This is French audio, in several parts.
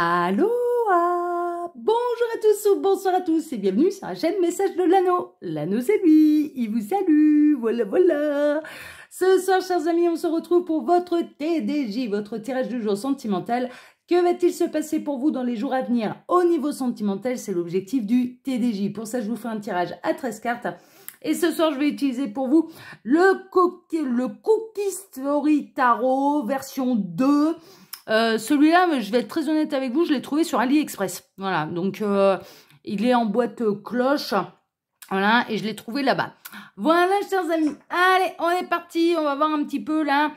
Allô, bonjour à tous ou bonsoir à tous et bienvenue sur la chaîne Message de l'Anneau. L'Anneau c'est lui, il vous salue, voilà. Ce soir, chers amis, on se retrouve pour votre TDJ, votre tirage du jour sentimental. Que va-t-il se passer pour vous dans les jours à venir au niveau sentimental? C'est l'objectif du TDJ. Pour ça, je vous fais un tirage à 13 cartes. Et ce soir, je vais utiliser pour vous le Cookie Story Tarot version 2. Celui-là, je vais être très honnête avec vous, je l'ai trouvé sur AliExpress. Voilà, donc il est en boîte cloche. Voilà, et je l'ai trouvé là-bas. Voilà, chers amis. Allez, on est parti. On va voir un petit peu là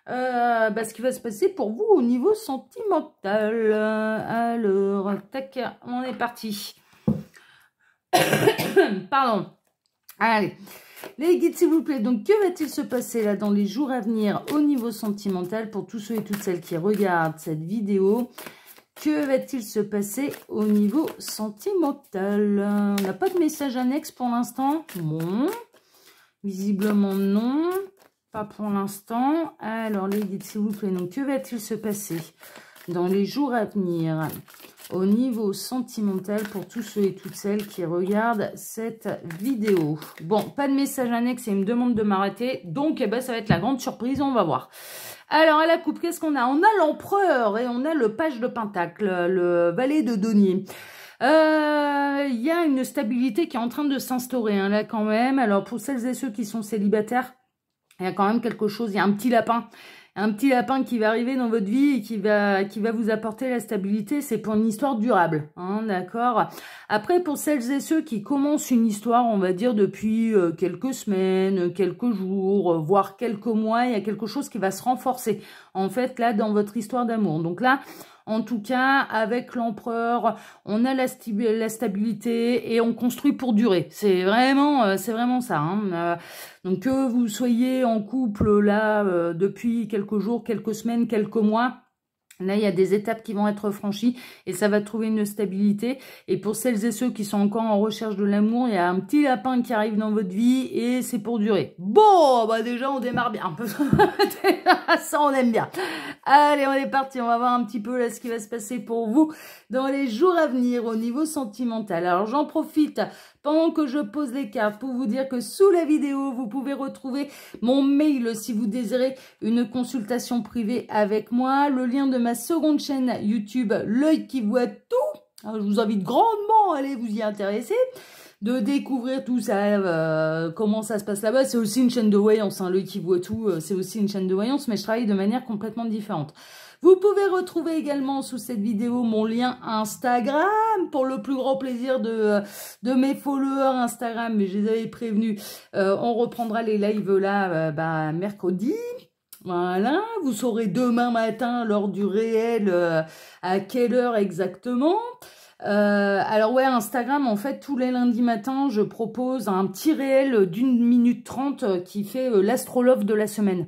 ce qui va se passer pour vous au niveau sentimental. Alors, tac, on est parti. Pardon. Allez. Les guides, s'il vous plaît. Donc, que va-t-il se passer là dans les jours à venir au niveau sentimental pour tous ceux et toutes celles qui regardent cette vidéo? Que va-t-il se passer au niveau sentimental? On n'a pas de message annexe pour l'instant. Bon. Visiblement, non. Pas pour l'instant. Alors, les guides, s'il vous plaît. Donc, que va-t-il se passer dans les jours à venir au niveau sentimental pour tous ceux et toutes celles qui regardent cette vidéo? Bon, pas de message annexe et il me demande de m'arrêter. Donc, ça va être la grande surprise, on va voir. Alors, à la coupe, qu'est-ce qu'on a? On a l'empereur et on a le page de pentacle, le valet de denier. Il y a une stabilité qui est en train de s'instaurer, hein, là, quand même. Alors, pour celles et ceux qui sont célibataires, il y a quand même quelque chose, il y a un petit lapin. Un petit lapin qui va arriver dans votre vie et qui va vous apporter la stabilité. C'est pour une histoire durable, hein, d'accord. Après, pour celles et ceux qui commencent une histoire, on va dire depuis quelques semaines, quelques jours, voire quelques mois, il y a quelque chose qui va se renforcer, en fait, là, dans votre histoire d'amour. Donc là, en tout cas, avec l'empereur, on a la stabilité et on construit pour durer. C'est vraiment ça. Hein. Donc que vous soyez en couple là depuis quelques jours, quelques semaines, quelques mois, là, il y a des étapes qui vont être franchies et ça va trouver une stabilité. Et pour celles et ceux qui sont encore en recherche de l'amour, il y a un petit lapin qui arrive dans votre vie et c'est pour durer. Bon, déjà, on démarre bien. Ça, on aime bien. Allez, on est parti. On va voir un petit peu là ce qui va se passer pour vous dans les jours à venir au niveau sentimental. Alors, j'en profite pendant que je pose les cartes pour vous dire que sous la vidéo, vous pouvez retrouver mon mail si vous désirez une consultation privée avec moi. Le lien de ma seconde chaîne YouTube, L'œil qui voit tout. Alors, je vous invite grandement à aller vous y intéresser, de découvrir tout ça, comment ça se passe là-bas. C'est aussi une chaîne de voyance, hein, L'œil qui voit tout, c'est aussi une chaîne de voyance, mais je travaille de manière complètement différente. Vous pouvez retrouver également sous cette vidéo mon lien Instagram pour le plus grand plaisir de mes followers Instagram, mais je les avais prévenus. On reprendra les lives là mercredi. Voilà, vous saurez demain matin lors du réel à quelle heure exactement. Alors ouais, Instagram, en fait, tous les lundis matins, je propose un petit réel d'1 minute 30 qui fait l'astrologue de la semaine.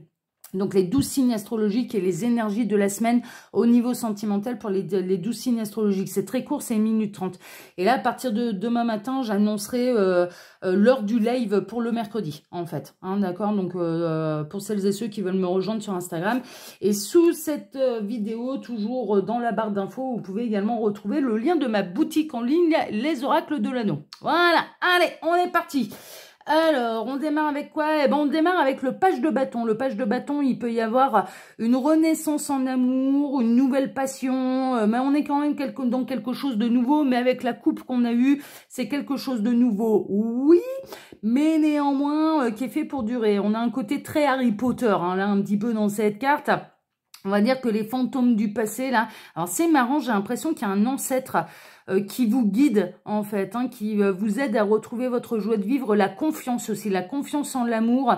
Donc, les 12 signes astrologiques et les énergies de la semaine au niveau sentimental pour les 12 signes astrologiques. C'est très court, c'est 1 minute 30. Et là, à partir de demain matin, j'annoncerai l'heure du live pour le mercredi, en fait. Hein, d'accord? Donc, pour celles et ceux qui veulent me rejoindre sur Instagram. Et sous cette vidéo, toujours dans la barre d'infos, vous pouvez également retrouver le lien de ma boutique en ligne, Les Oracles de l'Anneau. Voilà, allez, on est parti. Alors, on démarre avec quoi? On démarre avec le page de bâton. Le page de bâton, il peut y avoir une renaissance en amour, une nouvelle passion, mais on est quand même dans quelque chose de nouveau, mais avec la coupe qu'on a eue, c'est quelque chose de nouveau, oui, mais néanmoins qui est fait pour durer. On a un côté très Harry Potter, hein, là, un petit peu dans cette carte. On va dire que les fantômes du passé, là, alors c'est marrant, j'ai l'impression qu'il y a un ancêtre qui vous guide, en fait, hein, qui vous aide à retrouver votre joie de vivre, la confiance aussi, la confiance en l'amour,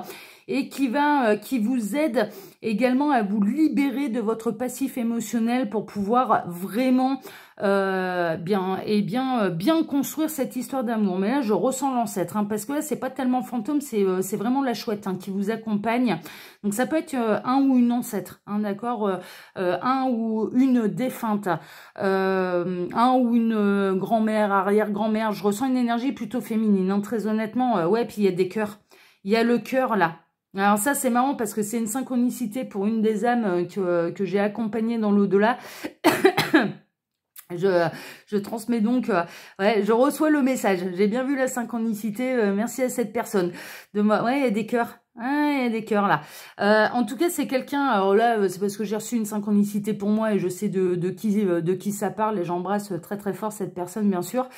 et qui vous aide également à vous libérer de votre passif émotionnel pour pouvoir vraiment bien construire cette histoire d'amour. Mais là, je ressens l'ancêtre, hein, parce que là, c'est pas tellement fantôme, c'est vraiment la chouette, hein, qui vous accompagne. Donc, ça peut être un ou une ancêtre, hein, d'accord, un ou une défunte, un ou une grand-mère, arrière-grand-mère. Je ressens une énergie plutôt féminine, hein, très honnêtement. Ouais, puis il y a des cœurs. Il y a le cœur, là. Alors ça, c'est marrant parce que c'est une synchronicité pour une des âmes que j'ai accompagnée dans l'au-delà. Je transmets donc, ouais, je reçois le message. J'ai bien vu la synchronicité. Merci à cette personne. Ouais, il y a des cœurs. Ah, il y a des cœurs là. En tout cas, c'est quelqu'un. Alors là, c'est parce que j'ai reçu une synchronicité pour moi et je sais de qui ça parle. Et j'embrasse très très fort cette personne, bien sûr.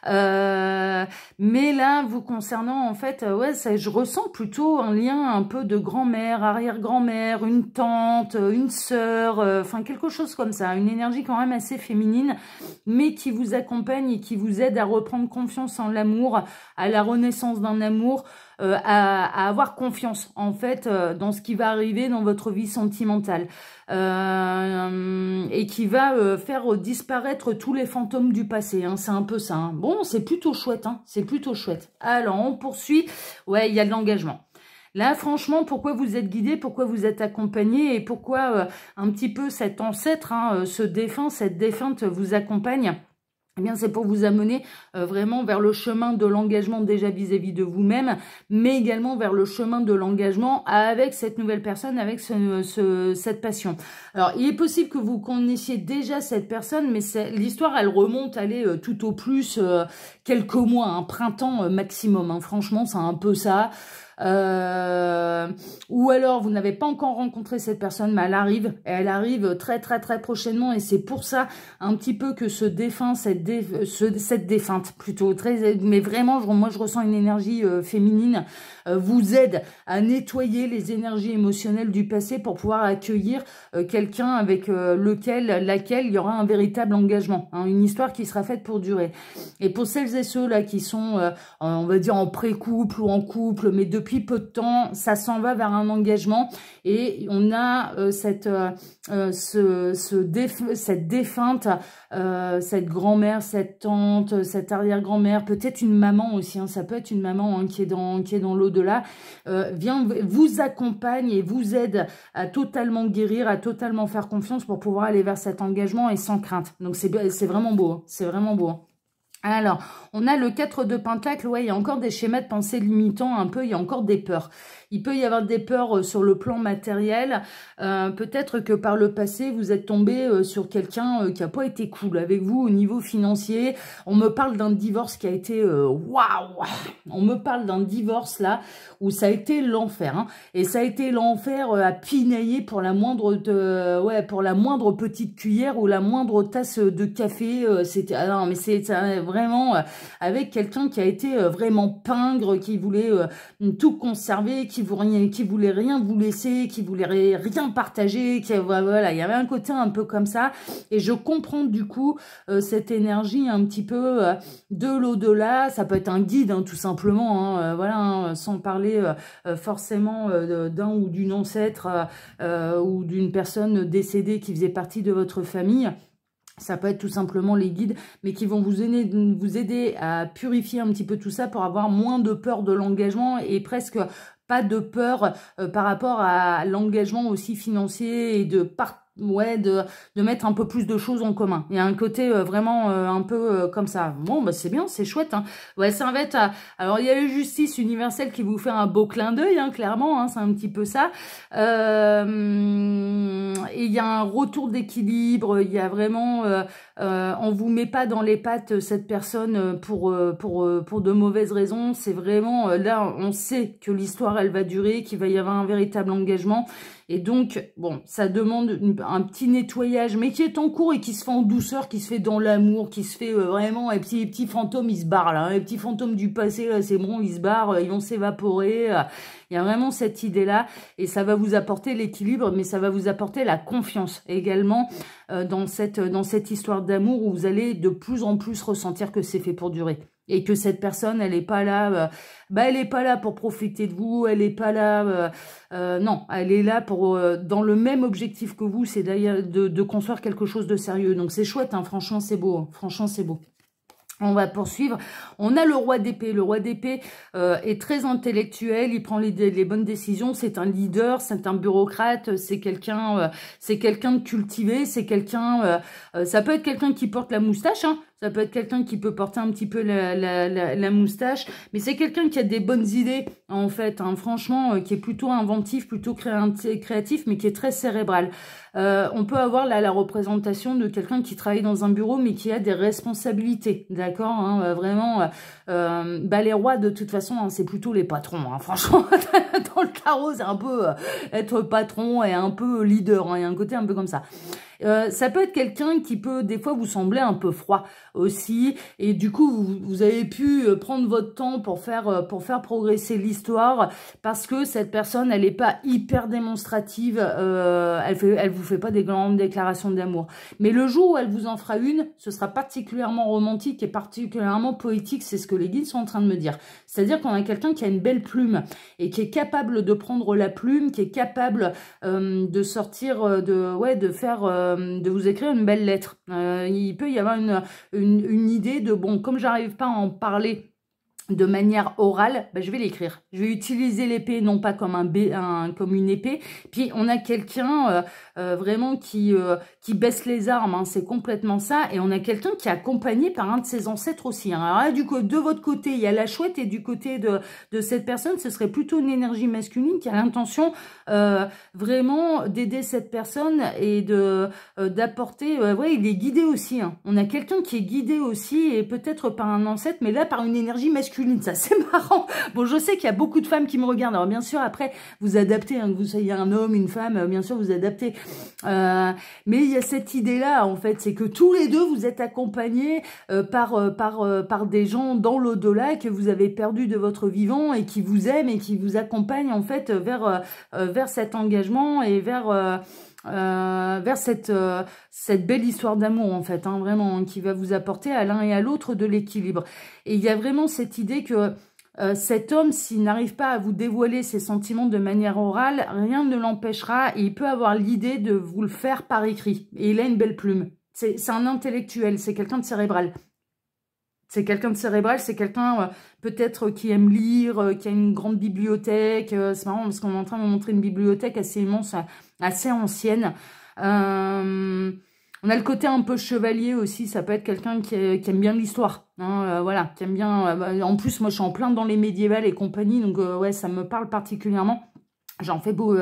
Mais là, vous concernant, en fait, ouais, je ressens plutôt un lien un peu de grand-mère, arrière-grand-mère, une tante, une sœur, enfin quelque chose comme ça. Une énergie quand même assez féminine, mais qui vous accompagne et qui vous aide à reprendre confiance en l'amour, à la renaissance d'un amour. À avoir confiance en fait dans ce qui va arriver dans votre vie sentimentale et qui va faire disparaître tous les fantômes du passé, hein, c'est un peu ça, hein. Bon, c'est plutôt chouette, hein, c'est plutôt chouette. Alors on poursuit. Ouais, il y a de l'engagement. Là, franchement, pourquoi vous êtes guidé, pourquoi vous êtes accompagné et pourquoi un petit peu cet ancêtre, hein, ce défunt, cette défunte vous accompagne. Eh bien, c'est pour vous amener vraiment vers le chemin de l'engagement déjà vis-à-vis de vous-même, mais également vers le chemin de l'engagement avec cette nouvelle personne, avec cette passion. Alors, il est possible que vous connaissiez déjà cette personne, mais l'histoire, elle remonte, allez, tout au plus quelques mois, un printemps maximum, hein. Franchement, c'est un peu ça. Ou alors vous n'avez pas encore rencontré cette personne, mais elle arrive très très très prochainement et c'est pour ça un petit peu que ce défunt, cette défunte plutôt, mais vraiment moi je ressens une énergie féminine, vous aide à nettoyer les énergies émotionnelles du passé pour pouvoir accueillir quelqu'un avec laquelle il y aura un véritable engagement, hein, une histoire qui sera faite pour durer. Et pour celles et ceux là qui sont on va dire en pré-couple ou en couple, mais depuis peu de temps, ça s'en va vers un engagement et on a cette défunte, cette grand-mère, cette tante, cette arrière-grand-mère, peut-être une maman aussi, hein, ça peut être une maman, hein, qui est dans l'au-delà, vient, vous accompagne et vous aide à totalement guérir, à totalement faire confiance pour pouvoir aller vers cet engagement et sans crainte. Donc c'est vraiment beau, hein, c'est vraiment beau, hein. Alors, on a le 4 de Pentacle, ouais, il y a encore des schémas de pensée limitants un peu, il y a encore des peurs. Il peut y avoir des peurs sur le plan matériel. Peut-être que par le passé, vous êtes tombé sur quelqu'un qui n'a pas été cool avec vous au niveau financier. On me parle d'un divorce qui a été... waouh! On me parle d'un divorce là où ça a été l'enfer, hein. Et ça a été l'enfer à pinailler pour la moindre petite cuillère ou la moindre tasse de café. C'était non, mais c'est vraiment avec quelqu'un qui a été vraiment pingre, qui voulait tout conserver, qui voulait rien vous laisser, qui voulait rien partager, voilà, il y avait un côté un peu comme ça, et je comprends du coup cette énergie un petit peu de l'au-delà. Ça peut être un guide, hein, tout simplement, hein, voilà, hein, sans parler forcément d'un ou d'une ancêtre ou d'une personne décédée qui faisait partie de votre famille. Ça peut être tout simplement les guides, mais qui vont vous aider à purifier un petit peu tout ça pour avoir moins de peur de l'engagement et presque pas de peur par rapport à l'engagement aussi financier et de mettre un peu plus de choses en commun. Il y a un côté vraiment un peu comme ça. Bon, bah c'est bien, c'est chouette, hein. Ouais, ça va être... alors, il y a la justice universelle qui vous fait un beau clin d'œil, hein, clairement, hein, c'est un petit peu ça. Et il y a un retour d'équilibre, il y a vraiment... on vous met pas dans les pattes cette personne pour de mauvaises raisons. C'est vraiment... là, on sait que l'histoire, elle va durer, qu'il va y avoir un véritable engagement. Et donc, bon, ça demande un petit nettoyage, mais qui est en cours et qui se fait en douceur, qui se fait dans l'amour, qui se fait vraiment... Et puis les petits fantômes, ils se barrent, là. Les petits fantômes du passé, là, c'est bon, ils se barrent, ils vont s'évaporer. Il y a vraiment cette idée-là. Et ça va vous apporter l'équilibre, mais ça va vous apporter la confiance également dans cette histoire d'amour où vous allez de plus en plus ressentir que c'est fait pour durer. Et que cette personne, elle n'est pas là, elle n'est pas là pour profiter de vous, elle n'est pas là, non, elle est là pour, dans le même objectif que vous, c'est d'ailleurs de construire quelque chose de sérieux. Donc c'est chouette, hein, franchement c'est beau, hein, franchement c'est beau. On va poursuivre. On a le roi d'épée. Le roi d'épée est très intellectuel, il prend les bonnes décisions, c'est un leader, c'est un bureaucrate, c'est quelqu'un de cultivé, c'est quelqu'un, ça peut être quelqu'un qui porte la moustache, hein. Ça peut être quelqu'un qui peut porter un petit peu la moustache. Mais c'est quelqu'un qui a des bonnes idées, en fait. Hein, franchement, qui est plutôt inventif, plutôt créatif, mais qui est très cérébral. On peut avoir là la représentation de quelqu'un qui travaille dans un bureau, mais qui a des responsabilités. D'accord, hein, vraiment, les rois, de toute façon, hein, c'est plutôt les patrons. Hein, franchement, dans le tarot, c'est un peu être patron et un peu leader. Hein, il y a un côté un peu comme ça. Ça peut être quelqu'un qui peut des fois vous sembler un peu froid aussi, et du coup vous avez pu prendre votre temps pour faire progresser l'histoire, parce que cette personne elle est pas hyper démonstrative, elle vous fait pas des grandes déclarations d'amour, mais le jour où elle vous en fera une, ce sera particulièrement romantique et particulièrement poétique. C'est ce que les guides sont en train de me dire, c'est-à-dire qu'on a quelqu'un qui a une belle plume et qui est capable de prendre la plume, qui est capable de sortir de vous écrire une belle lettre. Il peut y avoir une idée de, bon, comme j'arrive pas à en parler de manière orale, je vais l'écrire. Je vais utiliser l'épée, non pas comme comme une épée. Puis on a quelqu'un vraiment qui baisse les armes, hein, c'est complètement ça. Et on a quelqu'un qui est accompagné par un de ses ancêtres aussi. Hein. Alors là, de votre côté, il y a la chouette, et du côté de cette personne, ce serait plutôt une énergie masculine qui a l'intention vraiment d'aider cette personne et d'apporter. Il est guidé aussi. Hein. On a quelqu'un qui est guidé aussi, et peut-être par un ancêtre, mais là par une énergie masculine. Ça, c'est marrant. Bon, je sais qu'il y a beaucoup de femmes qui me regardent. Alors, bien sûr, après, vous adaptez, hein, que vous soyez un homme, une femme, bien sûr, vous adaptez. Mais il y a cette idée-là, en fait, c'est que tous les deux, vous êtes accompagnés par des gens dans l'au-delà que vous avez perdu de votre vivant et qui vous aiment et qui vous accompagnent, en fait, vers cet engagement et vers cette belle histoire d'amour, en fait, hein, vraiment, hein, qui va vous apporter à l'un et à l'autre de l'équilibre. Et il y a vraiment cette idée que cet homme, s'il n'arrive pas à vous dévoiler ses sentiments de manière orale, rien ne l'empêchera, et il peut avoir l'idée de vous le faire par écrit. Et il a une belle plume. C'est un intellectuel, c'est quelqu'un de cérébral. C'est quelqu'un de cérébral, c'est quelqu'un peut-être qui aime lire, qui a une grande bibliothèque. C'est marrant parce qu'on est en train de me montrer une bibliothèque assez immense, assez ancienne. On a le côté un peu chevalier aussi, ça peut être quelqu'un qui aime bien l'histoire. Hein, voilà, qui aime bien... en plus, moi, je suis en plein dans les médiévales et compagnie, donc ouais, ça me parle particulièrement. J'en fais beau,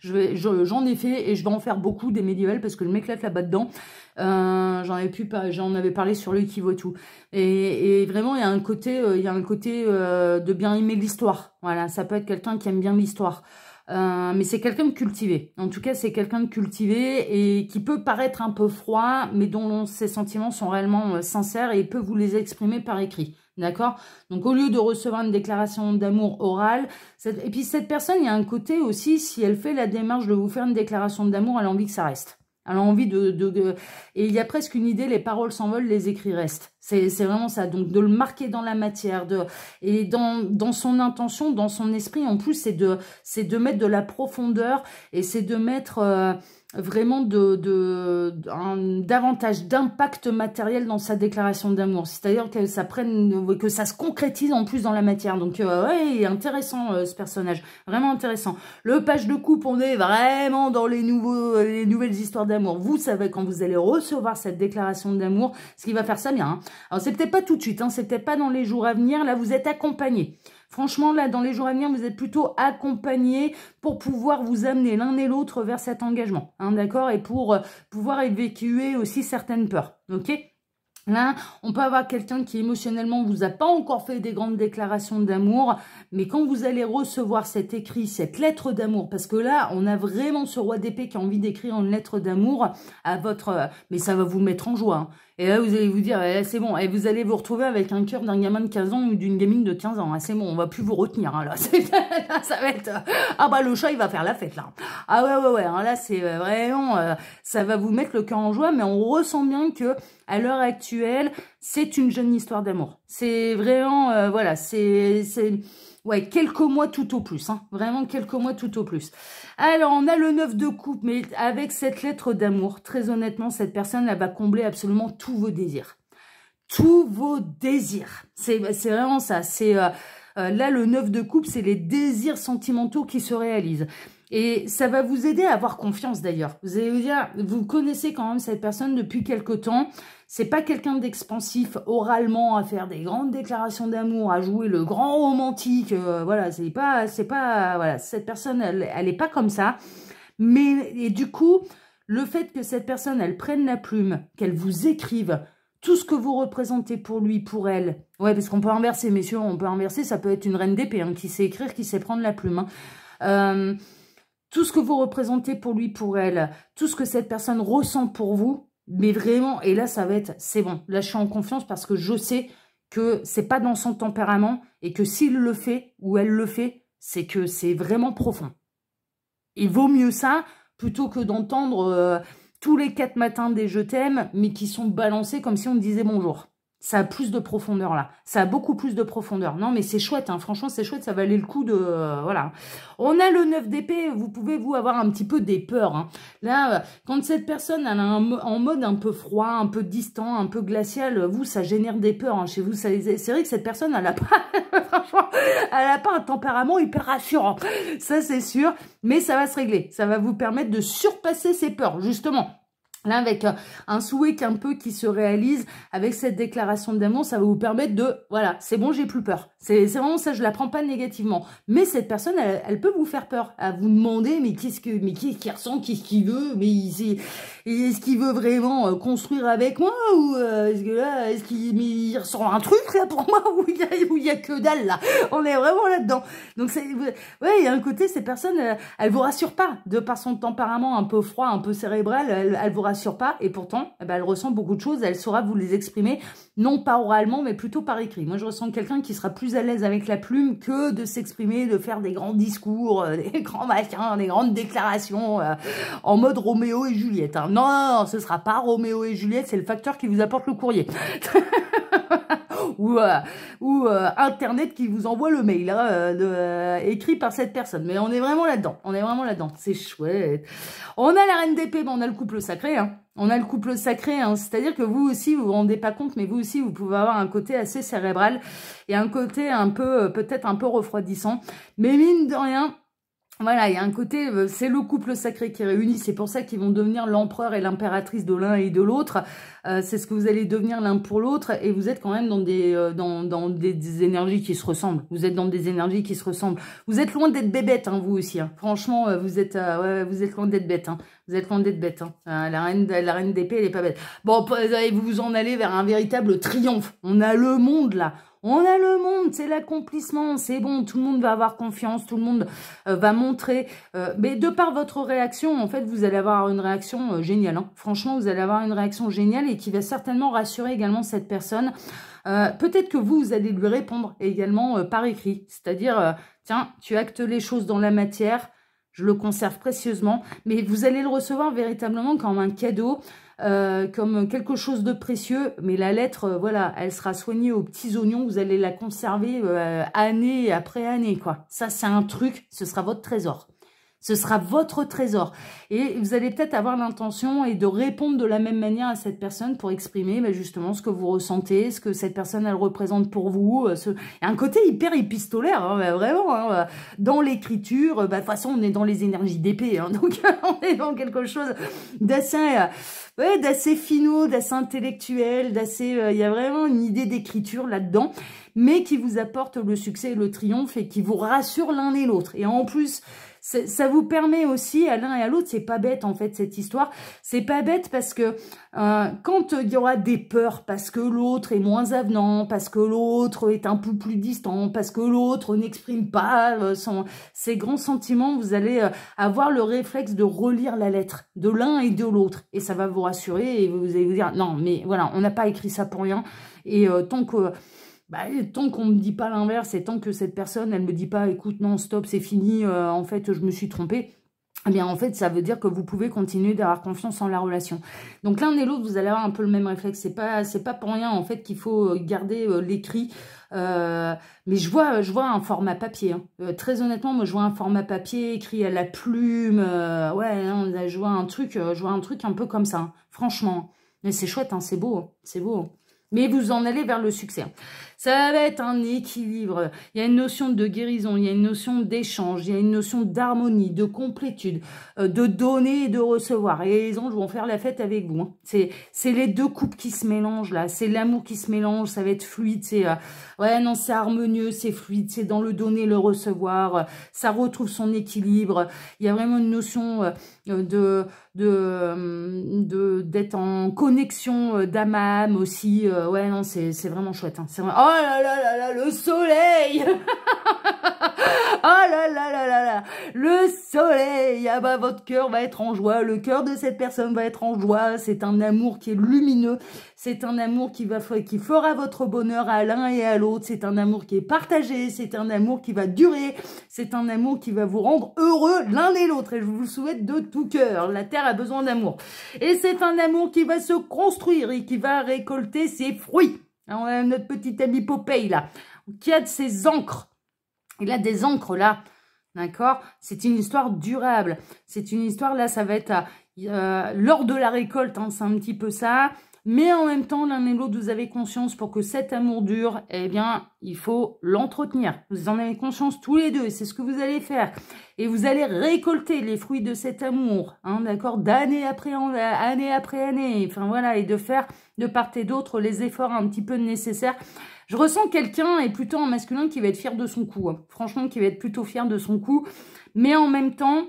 j'en ai fait et je vais en faire beaucoup des médiévales parce que je m'éclate là-bas dedans. J'en avais parlé sur le Kivotu. Et vraiment, il y a un côté, de bien aimer l'histoire. Voilà, ça peut être quelqu'un qui aime bien l'histoire. Mais c'est quelqu'un de cultivé. En tout cas, c'est quelqu'un de cultivé et qui peut paraître un peu froid, mais dont ses sentiments sont réellement sincères, et il peut vous les exprimer par écrit. D'accord? Donc, au lieu de recevoir une déclaration d'amour orale, et puis cette personne, il y a un côté aussi, si elle fait la démarche de vous faire une déclaration d'amour, elle a envie que ça reste. Elle a envie et il y a presque une idée, les paroles s'envolent, les écrits restent. C'est vraiment ça. Donc, de le marquer dans la matière, et dans son intention, dans son esprit, en plus, c'est de mettre de la profondeur, et c'est de mettre vraiment davantage d'impact matériel dans sa déclaration d'amour. C'est-à-dire que ça se concrétise en plus dans la matière. Donc, ouais, il est intéressant, ce personnage. Vraiment intéressant. Le page de coupe, on est vraiment dans les nouvelles histoires d'amour. Vous savez, quand vous allez recevoir cette déclaration d'amour, ce qui va faire ça bien. Hein. Alors, c'est peut-être pas tout de suite, hein, c'est peut-être pas dans les jours à venir. Là, vous êtes accompagnés. Franchement, là, dans les jours à venir, vous êtes plutôt accompagnés pour pouvoir vous amener l'un et l'autre vers cet engagement, hein, d'accord? Et pour pouvoir évacuer aussi certaines peurs, ok? Là, on peut avoir quelqu'un qui émotionnellement vous a pas encore fait des grandes déclarations d'amour, mais quand vous allez recevoir cet écrit, cette lettre d'amour, parce que là, on a vraiment ce roi d'épée qui a envie d'écrire une lettre d'amour à votre... mais ça va vous mettre en joie, hein. Et là, vous allez vous dire, eh, c'est bon, et vous allez vous retrouver avec un cœur d'un gamin de 15 ans ou d'une gamine de 15 ans. Ah, c'est bon, on va plus vous retenir. Hein, là, ça va être... ah bah, le chat, il va faire la fête, là. Ah ouais. Hein, là, c'est vraiment... ça va vous mettre le cœur en joie, mais on ressent bien que à l'heure actuelle, c'est une jeune histoire d'amour. C'est vraiment... voilà, c'est... ouais, quelques mois tout au plus, hein. Vraiment quelques mois tout au plus. Alors, on a le 9 de coupe, mais avec cette lettre d'amour, très honnêtement, cette personne, elle va combler absolument tous vos désirs. Tous vos désirs. C'est vraiment ça. C'est là, le 9 de coupe, c'est les désirs sentimentaux qui se réalisent. Et ça va vous aider à avoir confiance d'ailleurs. Vous allez vous dire, vous connaissez quand même cette personne depuis quelque temps. C'est pas quelqu'un d'expansif oralement à faire des grandes déclarations d'amour, à jouer le grand romantique. Voilà, c'est pas, voilà, cette personne, elle est pas comme ça. Mais, et du coup, le fait que cette personne, elle prenne la plume, qu'elle vous écrive tout ce que vous représentez pour lui, pour elle. Ouais, parce qu'on peut inverser, messieurs, on peut inverser, ça peut être une reine d'épée, hein, qui sait écrire, qui sait prendre la plume. Tout ce que vous représentez pour lui, pour elle, tout ce que cette personne ressent pour vous, mais vraiment, et là, ça va être, c'est bon, là, je suis en confiance parce que je sais que c'est pas dans son tempérament et que s'il le fait ou elle le fait, c'est que c'est vraiment profond. Il vaut mieux ça plutôt que d'entendre tous les 4 matins des je t'aime, mais qui sont balancés comme si on me disait bonjour. Ça a plus de profondeur là. Ça a beaucoup plus de profondeur. Non, mais c'est chouette, hein. Franchement, c'est chouette. Ça valait le coup de... voilà. On a le 9 d'épée. Vous pouvez, vous, avoir un petit peu des peurs. Hein. Là, quand cette personne, elle est en mode un peu froid, un peu distant, un peu glacial, vous, ça génère des peurs. Hein. Chez vous, c'est vrai que cette personne, elle n'a pas... franchement, elle n'a pas un tempérament hyper rassurant. Ça, c'est sûr. Mais ça va se régler. Ça va vous permettre de surpasser ces peurs, justement. Là, avec un souhait qui se réalise, avec cette déclaration d'amour, ça va vous permettre de, voilà, c'est bon, j'ai plus peur. C'est vraiment ça, je la prends pas négativement. Mais cette personne, elle peut vous faire peur, à vous demander, mais qu'est-ce qu'il ressent, qu'est-ce qu'il veut, mais est-ce qu'il veut vraiment construire avec moi, ou est-ce que là, il ressent un truc là pour moi, ou il y a que dalle là. On est vraiment là-dedans. Donc ouais, il y a un côté, ces personnes, elles vous rassurent pas, de par son tempérament un peu froid, un peu cérébral, elle vous rassure pas, et pourtant, eh ben, elle ressent beaucoup de choses, elle saura vous les exprimer, non pas oralement, mais plutôt par écrit. Moi, je ressens quelqu'un qui sera plus à l'aise avec la plume que de s'exprimer, de faire des grands discours, des grands machins, des grandes déclarations, en mode Roméo et Juliette. Hein. Non, ce sera pas Roméo et Juliette, c'est le facteur qui vous apporte le courrier. ou Internet qui vous envoie le mail écrit par cette personne. Mais on est vraiment là-dedans. On est vraiment là-dedans. C'est chouette. On a la reine d'épée, mais on a le couple sacré. Hein. On a le couple sacré. Hein. C'est-à-dire que vous aussi, vous vous rendez pas compte, mais vous aussi, vous pouvez avoir un côté assez cérébral et un côté un peu, peut-être un peu refroidissant. Mais mine de rien, voilà, il y a un côté, c'est le couple sacré qui réunit, c'est pour ça qu'ils vont devenir l'empereur et l'impératrice de l'un et de l'autre, c'est ce que vous allez devenir l'un pour l'autre, et vous êtes quand même dans des énergies qui se ressemblent, vous êtes dans des énergies qui se ressemblent, vous êtes loin d'être bébête, hein, vous aussi, hein. Franchement, vous êtes loin d'être bête, hein. Vous êtes loin d'être bête, hein. La reine d'épée, elle est pas bête. Bon, vous en allez vers un véritable triomphe, on a le monde là. On a le monde, c'est l'accomplissement, c'est bon, tout le monde va avoir confiance, tout le monde va montrer. Mais de par votre réaction, en fait, vous allez avoir une réaction géniale. Hein. Franchement, vous allez avoir une réaction géniale et qui va certainement rassurer également cette personne. Peut-être que vous allez lui répondre également par écrit. C'est-à-dire, tiens, tu actes les choses dans la matière, je le conserve précieusement, mais vous allez le recevoir véritablement comme un cadeau. Comme quelque chose de précieux, mais la lettre, voilà, elle sera soignée aux petits oignons, vous allez la conserver année après année, quoi. Ça, c'est un truc, ce sera votre trésor. Ce sera votre trésor. Et vous allez peut-être avoir l'intention et de répondre de la même manière à cette personne pour exprimer justement ce que vous ressentez, ce que cette personne, elle représente pour vous. Il y a un côté hyper épistolaire, hein, vraiment. Hein, dans l'écriture, de toute façon, on est dans les énergies d'épée. Hein, donc, on est dans quelque chose d'assez... d'assez finaux, d'assez intellectuel, il y a vraiment une idée d'écriture là-dedans, mais qui vous apporte le succès et le triomphe et qui vous rassure l'un et l'autre. Et en plus, ça vous permet aussi à l'un et à l'autre, c'est pas bête en fait cette histoire, c'est pas bête parce que quand il y aura des peurs, parce que l'autre est moins avenant, parce que l'autre est un peu plus distant, parce que l'autre n'exprime pas ses grands sentiments, vous allez avoir le réflexe de relire la lettre de l'un et de l'autre et ça va vous rassurer et vous allez vous dire non mais voilà, on n'a pas écrit ça pour rien et tant qu'on me dit pas l'inverse et tant que cette personne, elle me dit pas, écoute, non, stop, c'est fini, en fait, je me suis trompée, eh bien, en fait, ça veut dire que vous pouvez continuer d'avoir confiance en la relation. Donc, l'un et l'autre, vous allez avoir un peu le même réflexe. C'est pas pour rien, en fait, qu'il faut garder l'écrit. Mais je vois un format papier. Hein. Très honnêtement, moi, je vois un format papier écrit à la plume. Ouais, hein, je vois un truc un peu comme ça. Hein. Franchement. Mais c'est chouette, hein, c'est beau. Hein, c'est beau. Hein. Mais vous en allez vers le succès. Ça va être un équilibre. Il y a une notion de guérison, il y a une notion d'échange, il y a une notion d'harmonie, de complétude, de donner et de recevoir. Et les anges vont faire la fête avec vous. Hein. C'est les deux coupes qui se mélangent là. C'est l'amour qui se mélange, ça va être fluide. C'est ouais, non, c'est harmonieux, c'est fluide. C'est dans le donner, le recevoir. Ça retrouve son équilibre. Il y a vraiment une notion d'être en connexion d'âme à âme aussi. Ouais, non, c'est vraiment chouette. Hein. C'est vraiment... Oh là là là là, le soleil. Oh là là là là là, le soleil. Ah bah, votre cœur va être en joie. Le cœur de cette personne va être en joie. C'est un amour qui est lumineux. C'est un amour qui fera votre bonheur à l'un et à l'autre. C'est un amour qui est partagé. C'est un amour qui va durer. C'est un amour qui va vous rendre heureux l'un et l'autre. Et je vous le souhaite de tout cœur. La terre a besoin d'amour. Et c'est un amour qui va se construire et qui va récolter ses fruits. On a notre petit ami Popeye là, qui a de ses encres. Il a des encres là, d'accord? C'est une histoire durable. C'est une histoire là, ça va être lors de la récolte, hein, c'est un petit peu ça. Mais en même temps, l'un et l'autre, vous avez conscience pour que cet amour dure, eh bien, il faut l'entretenir. Vous en avez conscience tous les deux et c'est ce que vous allez faire. Et vous allez récolter les fruits de cet amour, hein, d'accord, d'année après année. Enfin voilà, et de faire de part et d'autre les efforts un petit peu nécessaires. Je ressens quelqu'un, et plutôt en masculin, qui va être fier de son coup. Hein. Franchement, qui va être plutôt fier de son coup. Mais en même temps,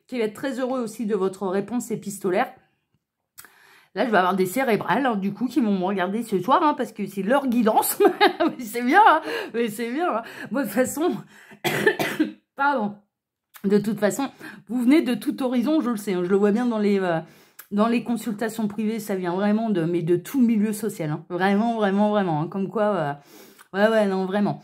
qui va être très heureux aussi de votre réponse épistolaire. Là, je vais avoir des cérébrales, hein, du coup, qui vont me regarder ce soir, hein, parce que c'est leur guidance. Mais c'est bien, hein, mais c'est bien. Hein. Moi, de toute façon, pardon. De toute façon, vous venez de tout horizon, je le sais. Hein, je le vois bien dans les consultations privées, ça vient vraiment de tout milieu social. Hein. Vraiment, vraiment, vraiment. Hein, comme quoi, ouais, non, vraiment.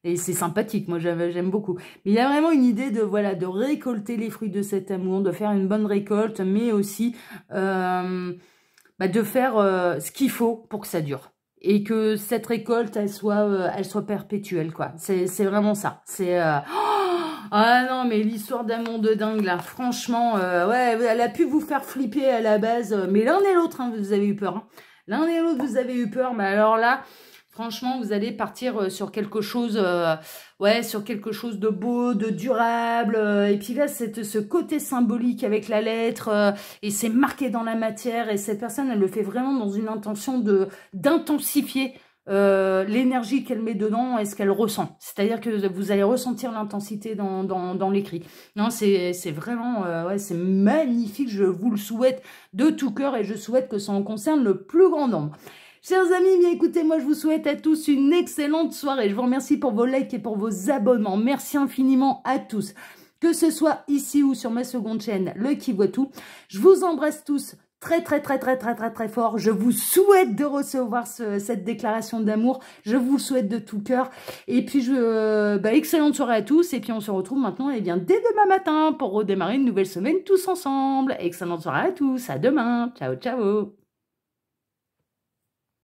Et c'est sympathique, moi j'aime beaucoup. Mais il y a vraiment une idée de, voilà, de récolter les fruits de cet amour, de faire une bonne récolte, mais aussi de faire ce qu'il faut pour que ça dure. Et que cette récolte, elle soit perpétuelle, quoi. C'est vraiment ça. C'est... Ah non, mais l'histoire d'amour de dingue, là, franchement, ouais, elle a pu vous faire flipper à la base, mais l'un et l'autre, hein, vous avez eu peur. Hein. L'un et l'autre, vous avez eu peur, mais alors là, franchement, vous allez partir sur quelque chose, ouais, sur quelque chose de beau, de durable. Et puis là, ce côté symbolique avec la lettre, et c'est marqué dans la matière. Et cette personne, elle le fait vraiment dans une intention d'intensifier l'énergie qu'elle met dedans et ce qu'elle ressent. C'est-à-dire que vous allez ressentir l'intensité dans l'écrit. Non, c'est vraiment, ouais, c'est magnifique. Je vous le souhaite de tout cœur et je souhaite que ça en concerne le plus grand nombre. Chers amis, bien écoutez, moi je vous souhaite à tous une excellente soirée. Je vous remercie pour vos likes et pour vos abonnements. Merci infiniment à tous. Que ce soit ici ou sur ma seconde chaîne, le Qui Voit Tout. Je vous embrasse tous très fort. Je vous souhaite de recevoir cette déclaration d'amour. Je vous le souhaite de tout cœur. Et puis, excellente soirée à tous. Et puis, on se retrouve maintenant dès demain matin pour redémarrer une nouvelle semaine tous ensemble. Excellente soirée à tous. À demain. Ciao, ciao.